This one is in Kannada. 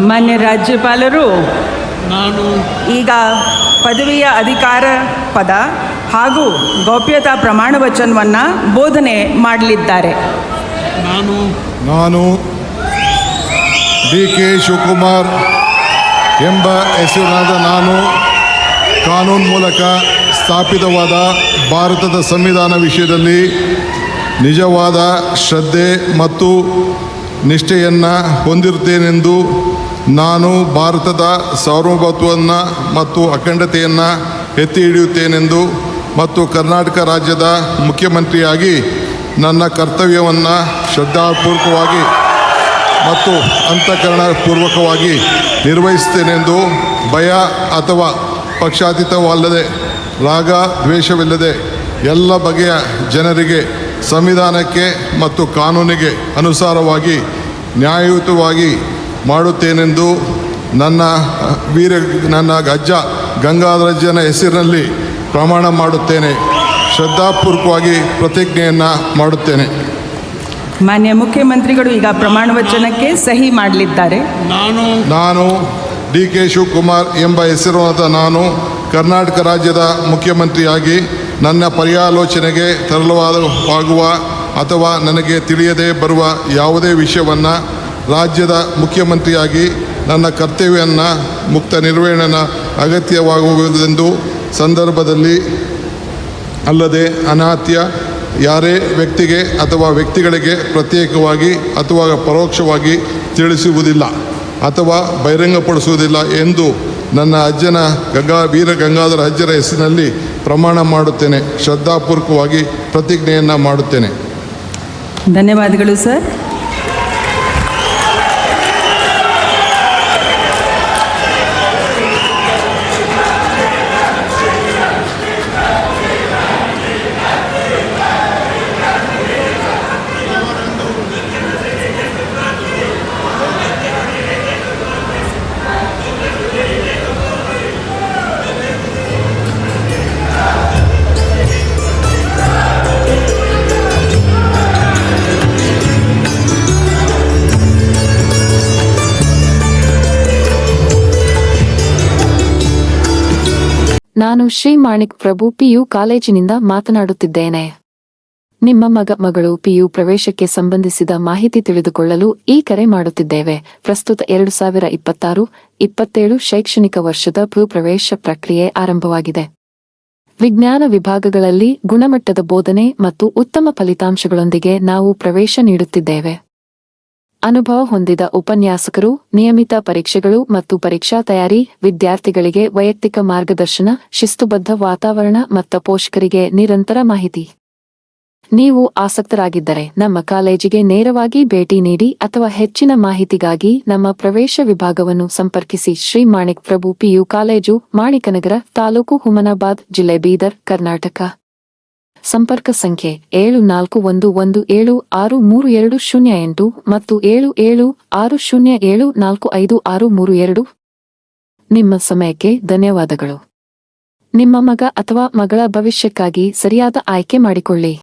ಮಾನ್ಯ ರಾಜ್ಯಪಾಲರು ನಾನು ಈಗ ಪದವಿಯ ಅಧಿಕಾರ ಪದ ಹಾಗೂ ಗೌಪ್ಯತಾ ಪ್ರಮಾಣ ವಚನವನ್ನು ಬೋಧನೆ ಮಾಡಲಿದ್ದಾರೆ. ನಾನು ಡಿ.ಕೆ. ಶಿವಕುಮಾರ್ ಎಂಬ ಹೆಸರಿನಾದ ನಾನು ಕಾನೂನು ಮೂಲಕ ಸ್ಥಾಪಿತವಾದ ಭಾರತದ ಸಂವಿಧಾನ ವಿಷಯದಲ್ಲಿ ನಿಜವಾದ ಶ್ರದ್ಧೆ ಮತ್ತು ನಿಷ್ಠೆಯನ್ನು ಹೊಂದಿರುತ್ತೇನೆಂದು ನಾನು ಭಾರತದ ಸಾರ್ವಭೌಮತ್ವವನ್ನು ಮತ್ತು ಅಖಂಡತೆಯನ್ನು ಎತ್ತಿ ಹಿಡಿಯುತ್ತೇನೆಂದು ಮತ್ತು ಕರ್ನಾಟಕ ರಾಜ್ಯದ ಮುಖ್ಯಮಂತ್ರಿಯಾಗಿ ನನ್ನ ಕರ್ತವ್ಯವನ್ನು ಶ್ರದ್ಧಾಪೂರ್ವಕವಾಗಿ ಮತ್ತು ಅಂತಃಕರಣಪೂರ್ವಕವಾಗಿ ನಿರ್ವಹಿಸುತ್ತೇನೆಂದು ಭಯ ಅಥವಾ ಪಕ್ಷಾತೀತವಲ್ಲದೆ ರಾಗ ದ್ವೇಷವಿಲ್ಲದೆ ಎಲ್ಲ ಬಗೆಯ ಜನರಿಗೆ ಸಂವಿಧಾನಕ್ಕೆ ಮತ್ತು ಕಾನೂನಿಗೆ ಅನುಸಾರವಾಗಿ ನ್ಯಾಯಯುತವಾಗಿ ಮಾಡುತ್ತೇನೆಂದು ನನ್ನ ಅಜ್ಜ ಗಂಗಾಧರಜ್ಜನ ಹೆಸರಿನಲ್ಲಿ ಪ್ರಮಾಣ ಮಾಡುತ್ತೇನೆ. ಶ್ರದ್ಧಾಪೂರ್ವಕವಾಗಿ ಪ್ರತಿಜ್ಞೆಯನ್ನು ಮಾಡುತ್ತೇನೆ. ಮಾನ್ಯ ಮುಖ್ಯಮಂತ್ರಿಗಳು ಈಗ ಪ್ರಮಾಣ ವಚನಕ್ಕೆ ಸಹಿ ಮಾಡಲಿದ್ದಾರೆ. ನಾನು ಡಿ.ಕೆ. ಶಿವಕುಮಾರ್ ಎಂಬ ಹೆಸರಾದ ನಾನು ಕರ್ನಾಟಕ ರಾಜ್ಯದ ಮುಖ್ಯಮಂತ್ರಿಯಾಗಿ ನನ್ನ ಪರ್ಯಾಲೋಚನೆಗೆ ತರಲಾಗುವ ಅಥವಾ ನನಗೆ ತಿಳಿಯದೇ ಬರುವ ಯಾವುದೇ ವಿಷಯವನ್ನು ರಾಜ್ಯದ ಮುಖ್ಯಮಂತ್ರಿಯಾಗಿ ನನ್ನ ಕರ್ತವ್ಯವನ್ನು ಮುಕ್ತ ನಿರ್ವಹಣೆ ಅಗತ್ಯವಾಗುವುದೆಂದು ಸಂದರ್ಭದಲ್ಲಿ ಅಲ್ಲದೆ ಅನಾತ್ಯ ಯಾರೇ ವ್ಯಕ್ತಿಗೆ ಅಥವಾ ವ್ಯಕ್ತಿಗಳಿಗೆ ಪ್ರತ್ಯೇಕವಾಗಿ ಅಥವಾ ಪರೋಕ್ಷವಾಗಿ ತಿಳಿಸುವುದಿಲ್ಲ ಅಥವಾ ಬಹಿರಂಗಪಡಿಸುವುದಿಲ್ಲ ಎಂದು ನನ್ನ ಅಜ್ಜನ ವೀರ ಗಂಗಾಧರ ಅಜ್ಜರ ಹೆಸರಿನಲ್ಲಿ ಪ್ರಮಾಣ ಮಾಡುತ್ತೇನೆ. ಶ್ರದ್ಧಾಪೂರ್ವಕವಾಗಿ ಪ್ರತಿಜ್ಞೆಯನ್ನು ಮಾಡುತ್ತೇನೆ. ಧನ್ಯವಾದಗಳು ಸರ್. ನಾನು ಶ್ರೀ ಮಾಣಿಕ್ ಪ್ರಭು ಪಿಯು ಕಾಲೇಜಿನಿಂದ ಮಾತನಾಡುತ್ತಿದ್ದೇನೆ. ನಿಮ್ಮ ಮಗಳು ಪಿಯು ಪ್ರವೇಶಕ್ಕೆ ಸಂಬಂಧಿಸಿದ ಮಾಹಿತಿ ತಿಳಿದುಕೊಳ್ಳಲು ಈ ಕರೆ ಮಾಡುತ್ತಿದ್ದೇವೆ. ಪ್ರಸ್ತುತ 2026-27 ಶೈಕ್ಷಣಿಕ ವರ್ಷದ ಪಿಯು ಪ್ರವೇಶ ಪ್ರಕ್ರಿಯೆ ಆರಂಭವಾಗಿದೆ. ವಿಜ್ಞಾನ ವಿಭಾಗಗಳಲ್ಲಿ ಗುಣಮಟ್ಟದ ಬೋಧನೆ ಮತ್ತು ಉತ್ತಮ ಫಲಿತಾಂಶಗಳೊಂದಿಗೆ ನಾವು ಪ್ರವೇಶ ನೀಡುತ್ತಿದ್ದೇವೆ. ಅನುಭವ ಹೊಂದಿದ ಉಪನ್ಯಾಸಕರು, ನಿಯಮಿತ ಪರೀಕ್ಷೆಗಳು ಮತ್ತು ಪರೀಕ್ಷಾ ತಯಾರಿ, ವಿದ್ಯಾರ್ಥಿಗಳಿಗೆ ವೈಯಕ್ತಿಕ ಮಾರ್ಗದರ್ಶನ, ಶಿಸ್ತುಬದ್ಧ ವಾತಾವರಣ ಮತ್ತು ಪೋಷಕರಿಗೆ ನಿರಂತರ ಮಾಹಿತಿ. ನೀವು ಆಸಕ್ತರಾಗಿದ್ದರೆ ನಮ್ಮ ಕಾಲೇಜಿಗೆ ನೇರವಾಗಿ ಭೇಟಿ ನೀಡಿ ಅಥವಾ ಹೆಚ್ಚಿನ ಮಾಹಿತಿಗಾಗಿ ನಮ್ಮ ಪ್ರವೇಶ ವಿಭಾಗವನ್ನು ಸಂಪರ್ಕಿಸಿ. ಶ್ರೀ ಮಾಣಿಕ್ ಪ್ರಭು ಪಿಯು ಕಾಲೇಜು, ಮಾಣಿಕನಗರ, ತಾಲೂಕು ಹುಮನಾಬಾದ್, ಜಿಲ್ಲೆ ಬೀದರ್, ಕರ್ನಾಟಕ. ಸಂಪರ್ಕ ಸಂಖ್ಯೆ 7411763208 ಮತ್ತು 7760745632. ನಿಮ್ಮ ಸಮಯಕ್ಕೆ ಧನ್ಯವಾದಗಳು. ನಿಮ್ಮ ಮಗ ಅಥವಾ ಮಗಳ ಭವಿಷ್ಯಕ್ಕಾಗಿ ಸರಿಯಾದ ಆಯ್ಕೆ ಮಾಡಿಕೊಳ್ಳಿ.